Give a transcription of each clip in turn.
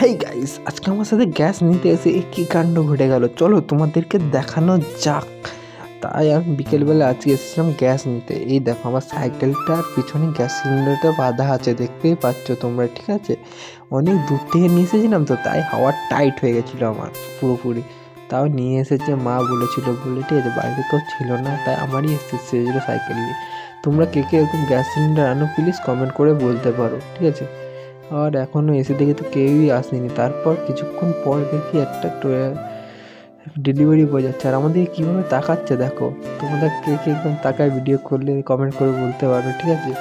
Hey guys, আজকে আমার সাথে গ্যাস নিতে এসে কী কাণ্ড ঘটে গেল চলো তোমাদেরকে দেখানো যাক। তাই আমি বিকেলবেলা আজকে এসেছিলাম গ্যাস নিতে। এই দেখো আমার সাইকেলটার পিছনে গ্যাস সিলিন্ডারটা বাঁধা আছে, দেখতেই পাচ্ছ তোমরা, ঠিক আছে। অনেক দূর থেকে নিয়ে এসেছিলাম তো, তাই হাওয়া টাইট হয়ে গেছিলো আমার পুরোপুরি। তাও নিয়ে এসেছে, মা বলেছিল বলে, ঠিক আছে। বাড়িতে কেউ ছিল না, তাই আমারই এসেছিল সাইকেল নিয়ে। তোমরা কে কে এরকম গ্যাস সিলিন্ডার আনো প্লিজ কমেন্ট করে বলতে পারো, ঠিক আছে। আর এখনও এসে দেখে তো কেউই আসেনি। তারপর কিছুক্ষণ পর দেখি একটা ডেলিভারি বয় যাচ্ছে, আর আমাদের কীভাবে তাকাচ্ছে দেখো। তোমাদের কে কে একদম তাকায় ভিডিও করলে কমেন্ট করে বলতে পারো, ঠিক আছে।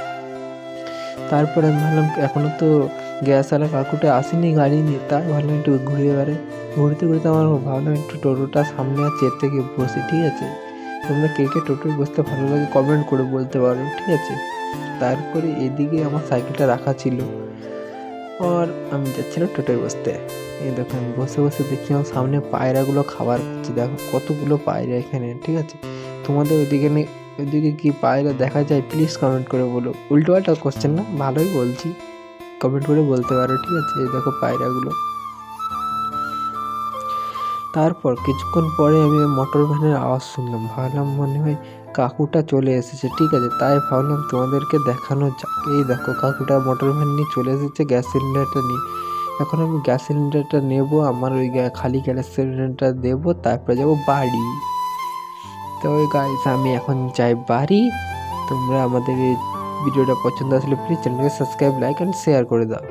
তারপর আমি ভাবলাম এখনও তো গ্যাসওয়ালা কাকুটা আসেনি গাড়ি নিয়ে, তাই ভাবলাম একটু ঘুরে বেড়াই। ঘুরতে ঘুরতে আমার ভাবলাম একটু টোটোটা সামনে আছে, এর থেকে বসি, ঠিক আছে। তোমরা কে কে টোটোয় বসতে ভালো লাগে কমেন্ট করে বলতে পারো, ঠিক আছে। তারপরে এদিকে আমার সাইকেলটা রাখা ছিল, আর আমি যাচ্ছিলাম টোটোয় বসতে। এই দেখো আমি বসে বসে দেখি আমার সামনে পায়রাগুলো খাবার খাচ্ছে, দেখো কতগুলো পায়রা এখানে, ঠিক আছে। তোমাদের ওইদিকে কি পায়রা দেখা যায় প্লিজ কমেন্ট করে বলো। উল্টো পাল্টা কোশ্চেন না, ভালোই বলছি, কমেন্ট করে বলতে পারো, ঠিক আছে। এই দেখো পায়রাগুলো। তারপর কিছুক্ষণ পরে আমি মোটর ভ্যানের আওয়াজ শুনলাম, ভাবলাম মনে হয় কাকুটা চলে এসেছে, ঠিক আছে। তাই ভাবলাম তোমাদেরকে দেখানো যাক। এই দেখো কাকুটা মোটর ভ্যান নিয়ে চলে এসেছে গ্যাস সিলিন্ডারটা নিয়ে। এখন আমি গ্যাস সিলিন্ডারটা নেব, আমার ওই খালি গ্যাস সিলিন্ডারটা দেবো, তারপরে যাবো বাড়ি। তো ওই গাইস আমি এখন যাই বাড়ি। তোমরা আমাদের এই ভিডিওটা পছন্দ আসলে প্লিজ চ্যানেলকে সাবস্ক্রাইব, লাইক অ্যান্ড শেয়ার করে দাও।